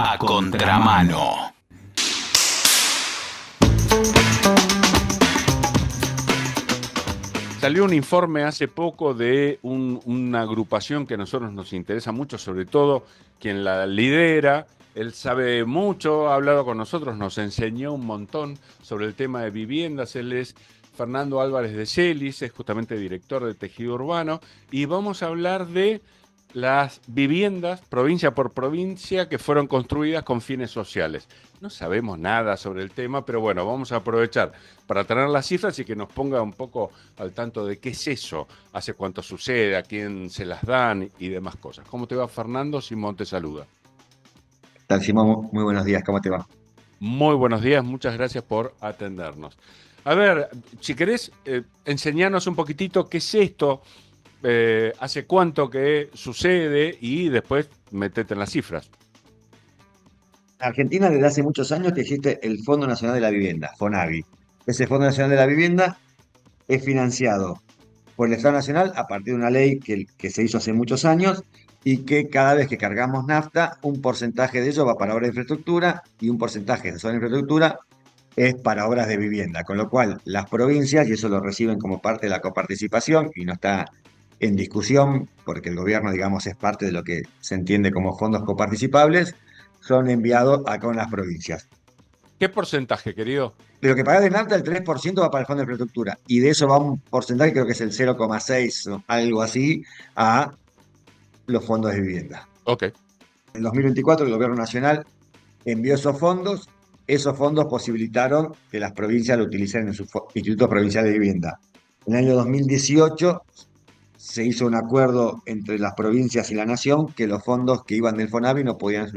A contramano. Salió un informe hace poco de una agrupación que a nosotros nos interesa mucho, sobre todo quien la lidera. Él sabe mucho, ha hablado con nosotros, nos enseñó un montón sobre el tema de viviendas. Él es Fernando Álvarez de Celis, es justamente director de Tejido Urbano, y vamos a hablar de las viviendas, provincia por provincia, que fueron construidas con fines sociales. No sabemos nada sobre el tema, pero bueno, vamos a aprovechar para tener las cifras y que nos ponga un poco al tanto de qué es eso, hace cuánto sucede, a quién se las dan y demás cosas. ¿Cómo te va, Fernando? Simón te saluda. Tal, Simón, muy buenos días, ¿cómo te va? Muy buenos días, muchas gracias por atendernos. A ver, si querés, enseñarnos un poquitito qué es esto, hace cuánto que sucede y después metete en las cifras. En Argentina desde hace muchos años que existe el Fondo Nacional de la Vivienda, FONAVI. Ese Fondo Nacional de la Vivienda es financiado por el Estado Nacional a partir de una ley que se hizo hace muchos años y que cada vez que cargamos nafta, un porcentaje de ello va para obras de infraestructura y un porcentaje de esa infraestructura es para obras de vivienda, con lo cual las provincias, y eso lo reciben como parte de la coparticipación y no está en discusión, porque el gobierno, digamos, es parte de lo que se entiende como fondos coparticipables, son enviados a con las provincias. ¿Qué porcentaje, querido? De lo que paga de nafta, el 3% va para el fondo de infraestructura, y de eso va un porcentaje, creo que es el 0,6 o algo así, a los fondos de vivienda. Ok. En 2024 el gobierno nacional envió esos fondos posibilitaron que las provincias lo utilicen en sus institutos provinciales de vivienda. En el año 2018 se hizo un acuerdo entre las provincias y la nación que los fondos que iban del FONAVI no podían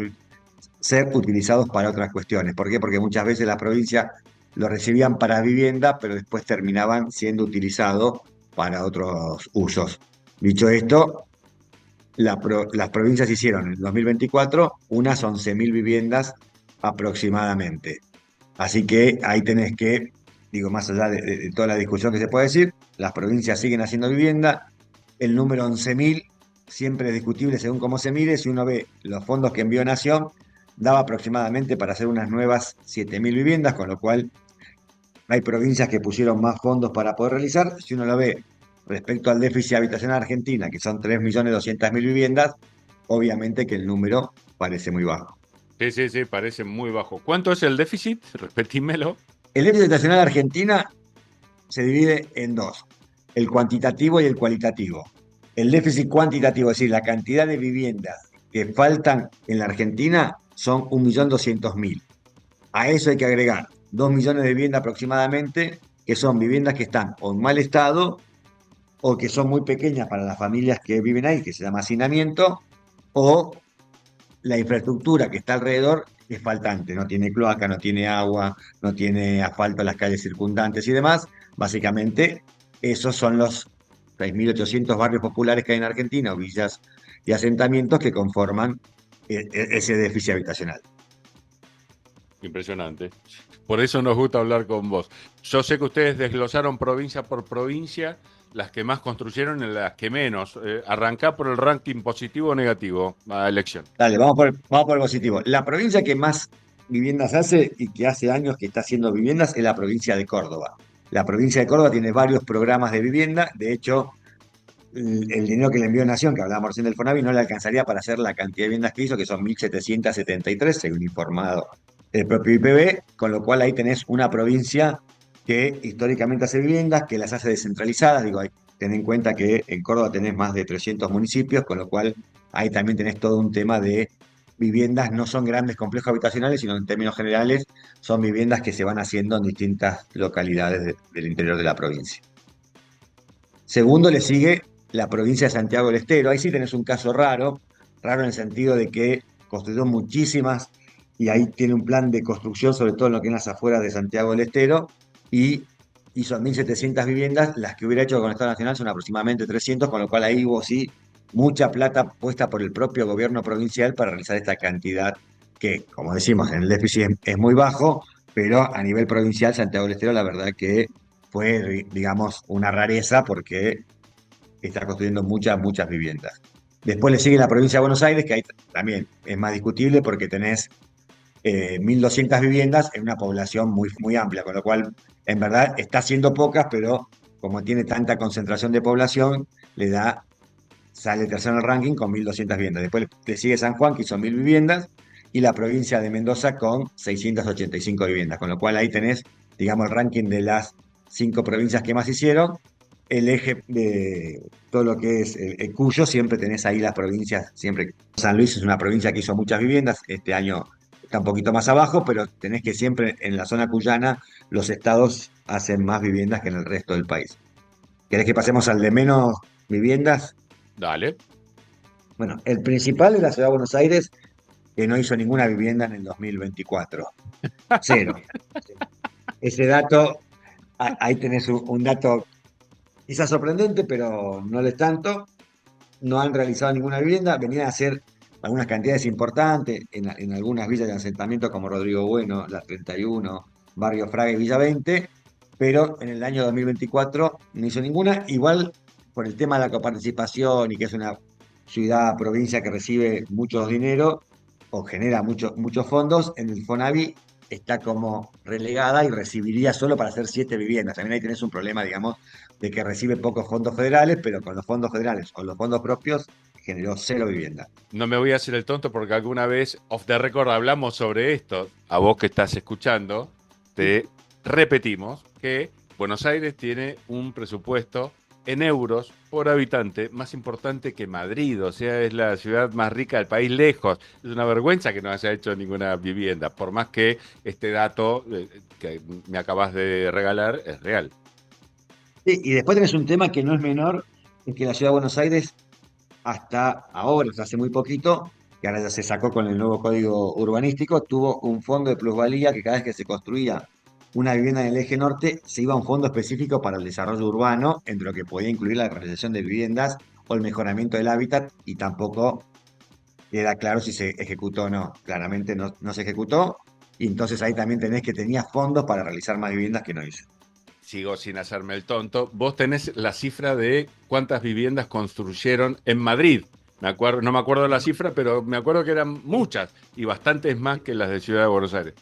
ser utilizados para otras cuestiones. ¿Por qué? Porque muchas veces las provincias lo recibían para vivienda, pero después terminaban siendo utilizados para otros usos. Dicho esto, las provincias hicieron en el 2024 unas 11.000 viviendas aproximadamente. Así que ahí tenés que, digo, más allá de toda la discusión que se puede decir, las provincias siguen haciendo vivienda. El número 11.000 siempre es discutible según cómo se mide. Si uno ve los fondos que envió Nación, daba aproximadamente para hacer unas nuevas 7.000 viviendas, con lo cual hay provincias que pusieron más fondos para poder realizar. Si uno lo ve respecto al déficit habitacional Argentina, que son 3.200.000 viviendas, obviamente que el número parece muy bajo. Sí, parece muy bajo. ¿Cuánto es el déficit? Repetímelo. El déficit habitacional Argentina se divide en dos, el cuantitativo y el cualitativo. El déficit cuantitativo, es decir, la cantidad de viviendas que faltan en la Argentina son 1.200.000. A eso hay que agregar 2 millones de viviendas aproximadamente, que son viviendas que están o en mal estado o que son muy pequeñas para las familias que viven ahí, que se llama hacinamiento, o la infraestructura que está alrededor es faltante, no tiene cloaca, no tiene agua, no tiene asfalto en las calles circundantes y demás. Básicamente, esos son los 6.800 barrios populares que hay en Argentina, o villas y asentamientos que conforman ese déficit habitacional. Impresionante. Por eso nos gusta hablar con vos. Yo sé que ustedes desglosaron provincia por provincia, las que más construyeron y las que menos. Arrancá por el ranking positivo o negativo a elección. Dale, vamos por el positivo. La provincia que más viviendas hace y que hace años que está haciendo viviendas es la provincia de Córdoba. La provincia de Córdoba tiene varios programas de vivienda. De hecho, el dinero que le envió Nación, que hablábamos recién del FONAVI, no le alcanzaría para hacer la cantidad de viviendas que hizo, que son 1.773, según informado el propio IPB, con lo cual ahí tenés una provincia que históricamente hace viviendas, que las hace descentralizadas. Digo, ten en cuenta que en Córdoba tenés más de 300 municipios, con lo cual ahí también tenés todo un tema de viviendas, no son grandes complejos habitacionales, sino en términos generales son viviendas que se van haciendo en distintas localidades del interior de la provincia. Segundo, le sigue la provincia de Santiago del Estero. Ahí sí tenés un caso raro en el sentido de que construyó muchísimas y ahí tiene un plan de construcción, sobre todo en lo que es las afueras de Santiago del Estero, y hizo 1.700 viviendas. Las que hubiera hecho con el Estado Nacional son aproximadamente 300, con lo cual ahí hubo sí mucha plata puesta por el propio gobierno provincial para realizar esta cantidad que, como decimos, en el déficit es muy bajo, pero a nivel provincial Santiago del Estero la verdad que fue, digamos, una rareza porque está construyendo muchas viviendas. Después le sigue la provincia de Buenos Aires, que ahí también es más discutible porque tenés 1.200 viviendas en una población muy, muy amplia, con lo cual en verdad está siendo pocas, pero como tiene tanta concentración de población, sale tercero en el ranking con 1.200 viviendas. Después le sigue San Juan, que hizo 1.000 viviendas, y la provincia de Mendoza con 685 viviendas, con lo cual ahí tenés, digamos, el ranking de las 5 provincias que más hicieron. El eje de todo lo que es el Cuyo, siempre tenés ahí las provincias, siempre. San Luis es una provincia que hizo muchas viviendas, este año está un poquito más abajo, pero tenés que siempre en la zona cuyana los estados hacen más viviendas que en el resto del país. ¿Querés que pasemos al de menos viviendas? Dale. Bueno, el principal de la ciudad de Buenos Aires, que no hizo ninguna vivienda en el 2024. Cero. Ese dato, ahí tenés un dato quizás sorprendente, pero no lo es tanto. No han realizado ninguna vivienda, venían a hacer algunas cantidades importantes en algunas villas de asentamiento como Rodrigo Bueno, La 31, Barrio Fraga y Villa 20, pero en el año 2024 no hizo ninguna. Igual por el tema de la coparticipación y que es una ciudad, provincia que recibe mucho dinero o genera muchos fondos, en el Fonavi está como relegada y recibiría solo para hacer 7 viviendas. También ahí tenés un problema, digamos, de que recibe pocos fondos federales, pero con los fondos federales o los fondos propios generó 0 vivienda. No me voy a hacer el tonto porque alguna vez, off the record, hablamos sobre esto. A vos que estás escuchando, te repetimos que Buenos Aires tiene un presupuesto en euros por habitante más importante que Madrid. O sea, es la ciudad más rica del país lejos. Es una vergüenza que no haya hecho ninguna vivienda, por más que este dato que me acabas de regalar es real. Sí, y después tenés un tema que no es menor, es que la ciudad de Buenos Aires hasta ahora, hasta hace muy poquito, que ahora ya se sacó con el nuevo código urbanístico, tuvo un fondo de plusvalía que cada vez que se construía una vivienda en el eje norte, se iba a un fondo específico para el desarrollo urbano, entre lo que podía incluir la realización de viviendas o el mejoramiento del hábitat, y tampoco queda claro si se ejecutó o no. Claramente no se ejecutó, y entonces ahí también tenés que tenía fondos para realizar más viviendas que no hizo. Sigo sin hacerme el tonto. Vos tenés la cifra de cuántas viviendas construyeron en Madrid. No me acuerdo la cifra, pero me acuerdo que eran muchas y bastantes más que las de Ciudad de Buenos Aires.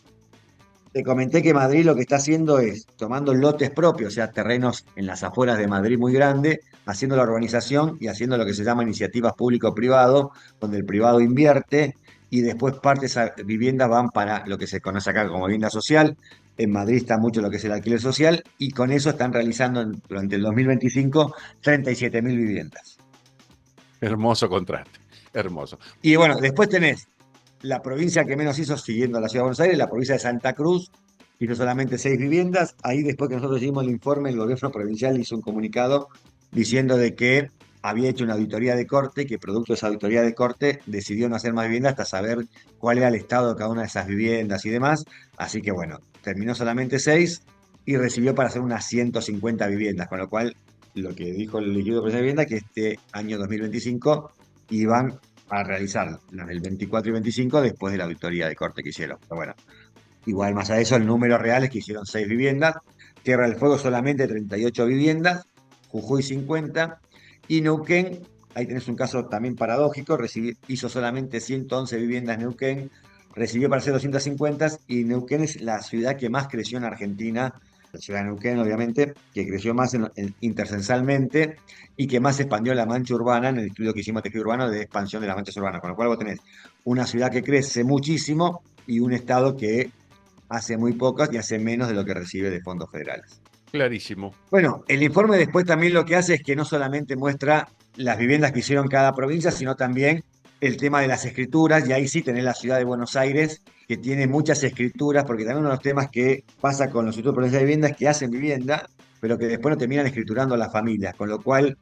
Te comenté que Madrid lo que está haciendo es tomando lotes propios, o sea, terrenos en las afueras de Madrid muy grande, haciendo la urbanización y haciendo lo que se llama iniciativas público-privado, donde el privado invierte y después parte de esas viviendas van para lo que se conoce acá como vivienda social. En Madrid está mucho lo que es el alquiler social y con eso están realizando durante el 2025 37.000 viviendas. Hermoso contraste. Hermoso. Y bueno, después tenés la provincia que menos hizo, siguiendo a la ciudad de Buenos Aires, la provincia de Santa Cruz, hizo solamente 6 viviendas. Ahí después que nosotros hicimos el informe, el gobierno provincial hizo un comunicado diciendo de que había hecho una auditoría de corte, que producto de esa auditoría de corte decidió no hacer más viviendas hasta saber cuál era el estado de cada una de esas viviendas y demás. Así que bueno, terminó solamente 6 y recibió para hacer unas 150 viviendas, con lo cual lo que dijo el Instituto Provincial de Vivienda que este año 2025 iban a realizar las del 24 y 25 después de la auditoría de corte que hicieron. Pero bueno, igual más a eso, el número real es que hicieron 6 viviendas, Tierra del Fuego solamente 38 viviendas, Jujuy 50 y Neuquén, ahí tenés un caso también paradójico, hizo solamente 111 viviendas Neuquén, recibió para hacer 250 y Neuquén es la ciudad que más creció en Argentina, la ciudad de Neuquén obviamente, que creció más intercensalmente y que más expandió la mancha urbana en el estudio que hicimos tejido urbano de expansión de las manchas urbanas, con lo cual vos tenés una ciudad que crece muchísimo y un estado que hace muy pocas y hace menos de lo que recibe de fondos federales. Clarísimo. Bueno, el informe después también lo que hace es que no solamente muestra las viviendas que hicieron cada provincia, sino también el tema de las escrituras, y ahí sí tenés la ciudad de Buenos Aires, que tiene muchas escrituras, porque también uno de los temas que pasa con los institutos provinciales de vivienda es que hacen vivienda, pero que después no terminan escriturando a las familias, con lo cual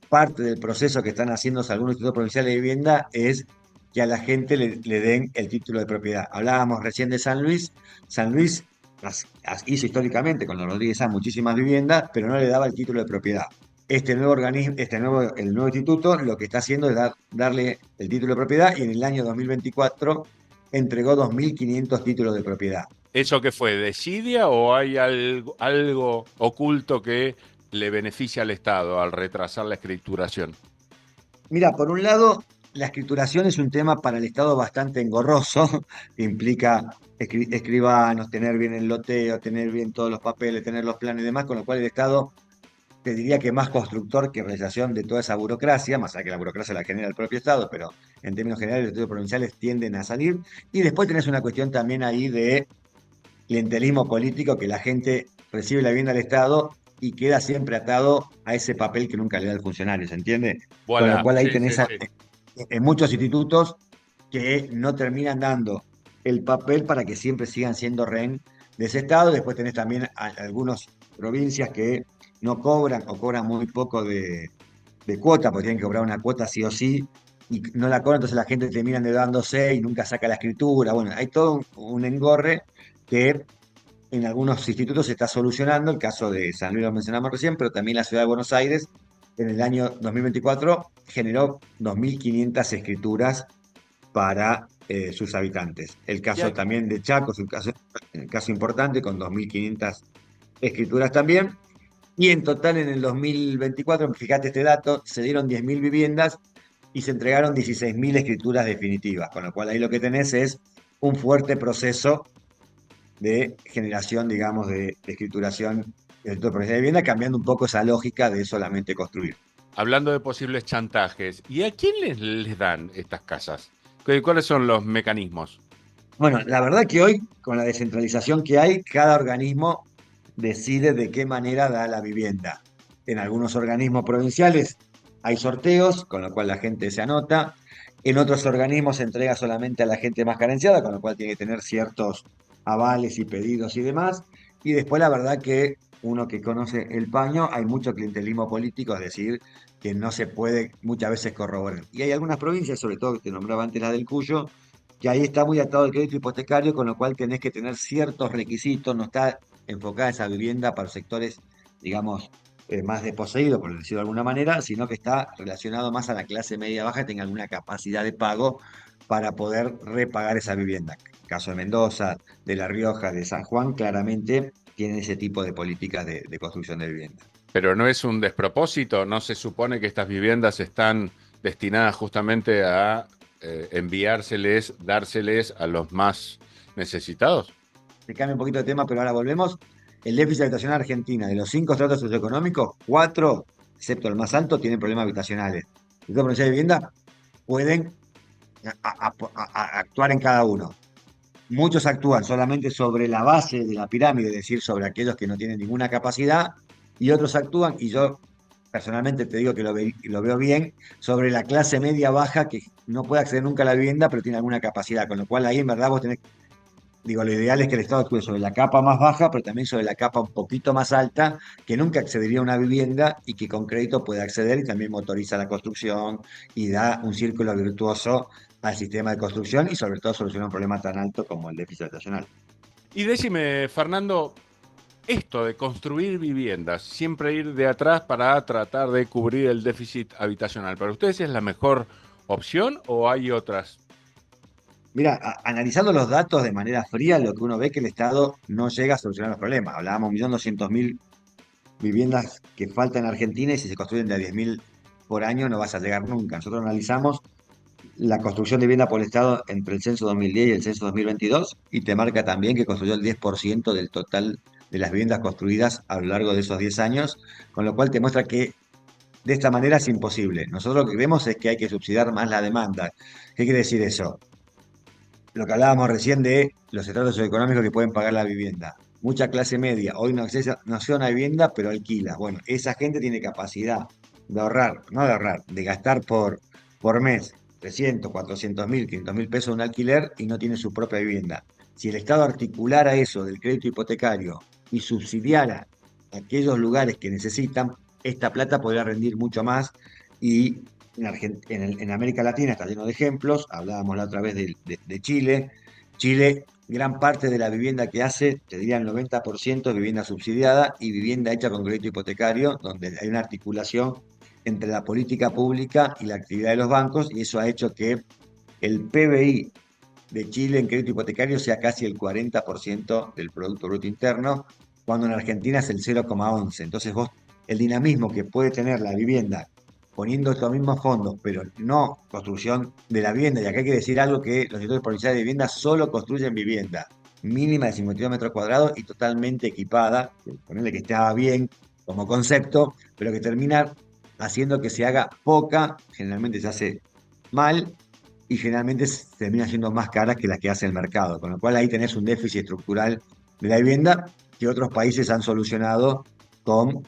parte del proceso que están haciendo algunos institutos provinciales de vivienda es que a la gente le den el título de propiedad. Hablábamos recién de San Luis. San Luis hizo históricamente con los Rodríguez A muchísimas viviendas, pero no le daba el título de propiedad. Este nuevo organismo, el nuevo instituto, lo que está haciendo es darle el título de propiedad y en el año 2024 entregó 2.500 títulos de propiedad. ¿Eso qué fue? ¿Desidia o hay algo oculto que le beneficia al Estado al retrasar la escrituración? Mira, por un lado, la escrituración es un tema para el Estado bastante engorroso, que implica escribanos, tener bien el loteo, tener bien todos los papeles, tener los planes y demás, con lo cual el Estado te diría que más constructor que realización de toda esa burocracia, más allá que la burocracia la genera el propio Estado, pero en términos generales los estudios provinciales tienden a salir. Y después tenés una cuestión también ahí de clientelismo político, que la gente recibe la vivienda del Estado y queda siempre atado a ese papel que nunca le da el funcionario, ¿se entiende? Con lo Voilà, cual ahí sí, tenés sí, sí. en muchos institutos que no terminan dando el papel para que siempre sigan siendo rehén de ese Estado. Después tenés también algunas provincias que no cobran o cobran muy poco de cuota, porque tienen que cobrar una cuota sí o sí, y no la cobran, entonces la gente termina endeudándose y nunca saca la escritura. Bueno, hay todo un engorre que en algunos institutos se está solucionando, el caso de San Luis lo mencionamos recién, pero también la ciudad de Buenos Aires en el año 2024 generó 2.500 escrituras para sus habitantes. El Y caso hay- también de Chaco es un caso importante con 2.500 escrituras también. Y en total en el 2024, fíjate este dato, se dieron 10.000 viviendas y se entregaron 16.000 escrituras definitivas, con lo cual ahí lo que tenés es un fuerte proceso de generación, digamos, de escrituración del sector provincial de vivienda, cambiando un poco esa lógica de solamente construir. Hablando de posibles chantajes, ¿y a quién les dan estas casas? ¿Cuáles son los mecanismos? Bueno, la verdad que hoy, con la descentralización que hay, cada organismo decide de qué manera da la vivienda. En algunos organismos provinciales hay sorteos, con lo cual la gente se anota. En otros organismos se entrega solamente a la gente más carenciada, con lo cual tiene que tener ciertos avales y pedidos y demás. Y después la verdad que uno que conoce el paño, hay mucho clientelismo político, es decir, que no se puede muchas veces corroborar. Y hay algunas provincias, sobre todo que te nombraba antes la del Cuyo, que ahí está muy atado el crédito hipotecario, con lo cual tenés que tener ciertos requisitos, no está enfocada esa vivienda para sectores, digamos, más desposeídos, por decirlo de alguna manera, sino que está relacionado más a la clase media baja que tenga alguna capacidad de pago para poder repagar esa vivienda. Caso de Mendoza, de La Rioja, de San Juan, claramente tienen ese tipo de políticas de construcción de vivienda. Pero no es un despropósito, ¿no se supone que estas viviendas están destinadas justamente a enviárseles, dárseles a los más necesitados? Se cambia un poquito de tema, pero ahora volvemos. El déficit habitacional argentina, de los 5 estratos socioeconómicos, 4, excepto el más alto, tienen problemas habitacionales. El provincial de vivienda pueden actuar en cada uno. Muchos actúan solamente sobre la base de la pirámide, es decir, sobre aquellos que no tienen ninguna capacidad, y otros actúan, y yo personalmente te digo que lo veo bien, sobre la clase media baja que no puede acceder nunca a la vivienda, pero tiene alguna capacidad, con lo cual ahí en verdad vos tenés, digo, lo ideal es que el Estado actúe sobre la capa más baja, pero también sobre la capa un poquito más alta, que nunca accedería a una vivienda y que con crédito puede acceder y también motoriza la construcción y da un círculo virtuoso al sistema de construcción y sobre todo soluciona un problema tan alto como el déficit habitacional. Y decime, Fernando, esto de construir viviendas, siempre ir de atrás para tratar de cubrir el déficit habitacional, ¿para ustedes es la mejor opción o hay otras? Mira, analizando los datos de manera fría, lo que uno ve es que el Estado no llega a solucionar los problemas. Hablábamos de 1.200.000 viviendas que faltan en Argentina y si se construyen de a 10.000 por año no vas a llegar nunca. Nosotros analizamos la construcción de vivienda por el Estado entre el censo 2010 y el censo 2022 y te marca también que construyó el 10% del total de las viviendas construidas a lo largo de esos 10 años, con lo cual te muestra que de esta manera es imposible. Nosotros lo que creemos es que hay que subsidiar más la demanda. ¿Qué quiere decir eso? Lo que hablábamos recién de los estratos socioeconómicos que pueden pagar la vivienda. Mucha clase media hoy no accede a una vivienda, pero alquila. Bueno, esa gente tiene capacidad de ahorrar, no de ahorrar, de gastar por mes 300, 400.000, 500.000 pesos en un alquiler y no tiene su propia vivienda. Si el Estado articulara eso del crédito hipotecario y subsidiara aquellos lugares que necesitan, esta plata podría rendir mucho más y en América Latina está lleno de ejemplos, hablábamos la otra vez de Chile. Chile, gran parte de la vivienda que hace, te diría el 90% es vivienda subsidiada y vivienda hecha con crédito hipotecario, donde hay una articulación entre la política pública y la actividad de los bancos, y eso ha hecho que el PBI de Chile en crédito hipotecario sea casi el 40% del Producto Bruto Interno, cuando en Argentina es el 0,11. Entonces vos, el dinamismo que puede tener la vivienda poniendo estos mismos fondos, pero no construcción de la vivienda, y acá hay que decir algo que los sectores provinciales de vivienda solo construyen vivienda mínima de 52 metros cuadrados y totalmente equipada, ponerle que estaba bien como concepto, pero que termina haciendo que se haga poca, generalmente se hace mal, y generalmente se termina siendo más caras que las que hace el mercado, con lo cual ahí tenés un déficit estructural de la vivienda que otros países han solucionado con,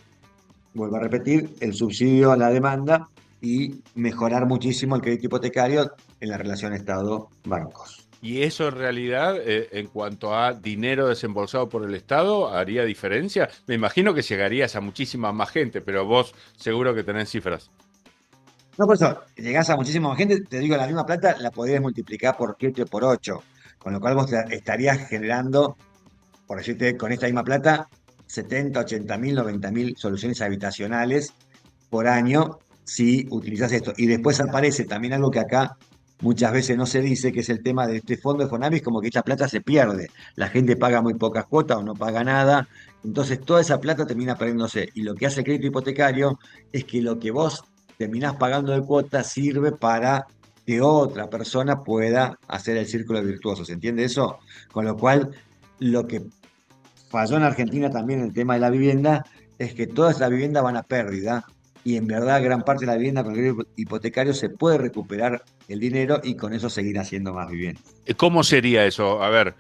vuelvo a repetir, el subsidio a la demanda y mejorar muchísimo el crédito hipotecario en la relación Estado-bancos. ¿Y eso en realidad, en cuanto a dinero desembolsado por el Estado, haría diferencia? Me imagino que llegarías a muchísima más gente, pero vos seguro que tenés cifras. No, por eso, llegás a muchísima más gente, te digo, la misma plata la podrías multiplicar por 7 o por 8, con lo cual vos estarías generando, por decirte, con esta misma plata, 70, 80 mil, 90 mil soluciones habitacionales por año si utilizas esto. Y después aparece también algo que acá muchas veces no se dice, que es el tema de este fondo de Fonavis, como que esta plata se pierde. La gente paga muy pocas cuotas o no paga nada. Entonces toda esa plata termina perdiéndose. Y lo que hace el crédito hipotecario es que lo que vos terminás pagando de cuota sirve para que otra persona pueda hacer el círculo virtuoso. ¿Se entiende eso? Con lo cual, lo que falló en Argentina también en el tema de la vivienda es que todas las viviendas van a pérdida y en verdad gran parte de la vivienda con el crédito hipotecario se puede recuperar el dinero y con eso seguir haciendo más vivienda. ¿Cómo sería eso? A ver,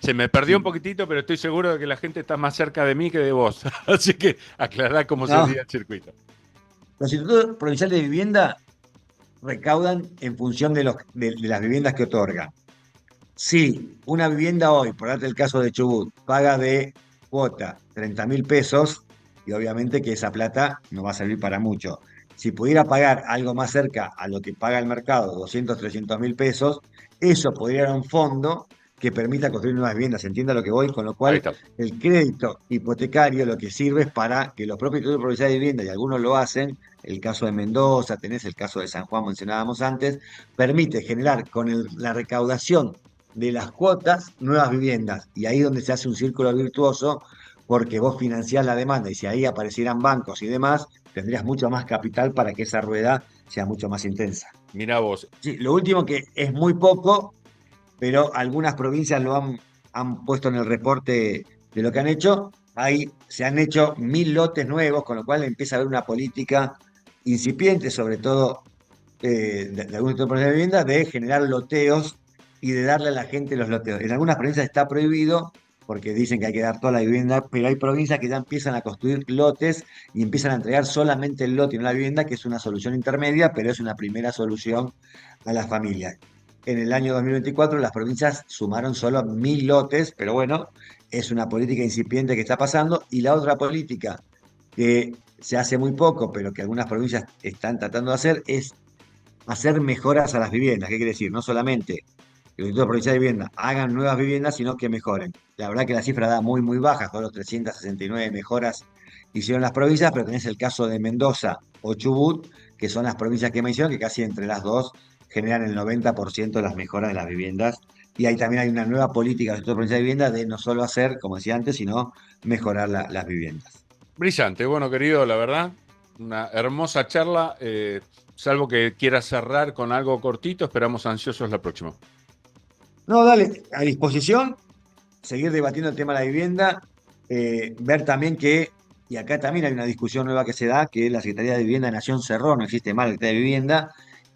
se me perdió un Sí. poquitito, pero estoy seguro de que la gente está más cerca de mí que de vos. Así que aclará cómo No, sería el circuito. los institutos provinciales de vivienda recaudan en función de las viviendas que otorgan. Si una vivienda hoy, por darte el caso de Chubut, paga de cuota 30.000 pesos, y obviamente que esa plata no va a servir para mucho. Si pudiera pagar algo más cerca a lo que paga el mercado, 200, 300.000 pesos, eso podría ir a un fondo que permita construir nuevas viviendas. ¿Se entiende a lo que voy? Con lo Ahí cual, está. el crédito hipotecario lo que sirve es para que los propios institutos provinciales de vivienda, y algunos lo hacen, el caso de Mendoza, tenés el caso de San Juan, mencionábamos antes, permite generar con la recaudación de las cuotas nuevas viviendas. Y ahí es donde se hace un círculo virtuoso, porque vos financiás la demanda y si ahí aparecieran bancos y demás, tendrías mucho más capital para que esa rueda sea mucho más intensa. Mirá vos. Sí, lo último que es muy poco, pero algunas provincias han puesto en el reporte de lo que han hecho. Ahí se han hecho 1.000 lotes nuevos, con lo cual empieza a haber una política incipiente, sobre todo de algunos tipos de vivienda, de generar loteos y de darle a la gente los loteos. En algunas provincias está prohibido porque dicen que hay que dar toda la vivienda, pero hay provincias que ya empiezan a construir lotes y empiezan a entregar solamente el lote y no la vivienda, que es una solución intermedia, pero es una primera solución a las familias. En el año 2024 las provincias sumaron solo 1.000 lotes, pero bueno, es una política incipiente que está pasando. Y la otra política que se hace muy poco, pero que algunas provincias están tratando de hacer, es hacer mejoras a las viviendas. ¿Qué quiere decir? No solamente que los institutos provinciales de vivienda hagan nuevas viviendas, sino que mejoren. La verdad que la cifra da muy, muy baja, solo 369 mejoras hicieron las provincias, pero tenés el caso de Mendoza o Chubut, que son las provincias que mencioné, que casi entre las dos generan el 90% de las mejoras de las viviendas. Y ahí también hay una nueva política del instituto provincial de vivienda de no solo hacer, como decía antes, sino mejorar las viviendas. Brillante. Bueno, querido, la verdad, una hermosa charla. Salvo que quieras cerrar con algo cortito, esperamos ansiosos la próxima. No, dale, a disposición, seguir debatiendo el tema de la vivienda, ver también que, y acá también hay una discusión nueva que se da, que la Secretaría de Vivienda de Nación cerró, no existe más la Secretaría de Vivienda,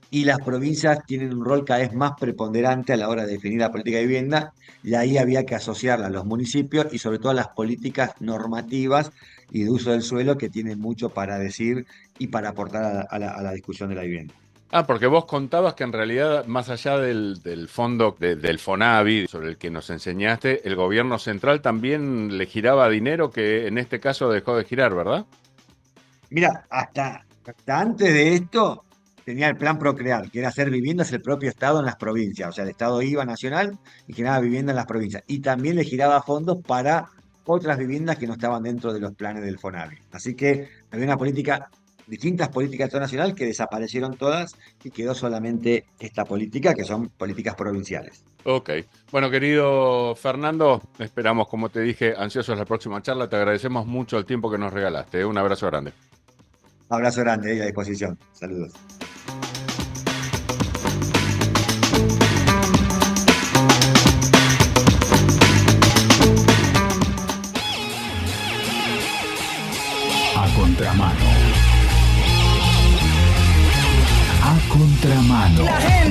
y las provincias tienen un rol cada vez más preponderante a la hora de definir la política de vivienda, y ahí había que asociarla a los municipios y sobre todo a las políticas normativas y de uso del suelo que tienen mucho para decir y para aportar a la discusión de la vivienda. Ah, porque vos contabas que en realidad, más allá del fondo del Fonavi, sobre el que nos enseñaste, el gobierno central también le giraba dinero que en este caso dejó de girar, ¿verdad? Mira, hasta antes de esto tenía el plan Procrear, que era hacer viviendas el propio Estado en las provincias. O sea, el Estado iba nacional y generaba vivienda en las provincias. Y también le giraba fondos para otras viviendas que no estaban dentro de los planes del FONAVI. Así que había una política, distintas políticas de Estado nacional que desaparecieron todas y quedó solamente esta política, que son políticas provinciales. Ok. Bueno, querido Fernando, esperamos, como te dije, ansiosos la próxima charla. Te agradecemos mucho el tiempo que nos regalaste. Un abrazo grande. Abrazo grande y a disposición. Saludos. A contramano. A contramano.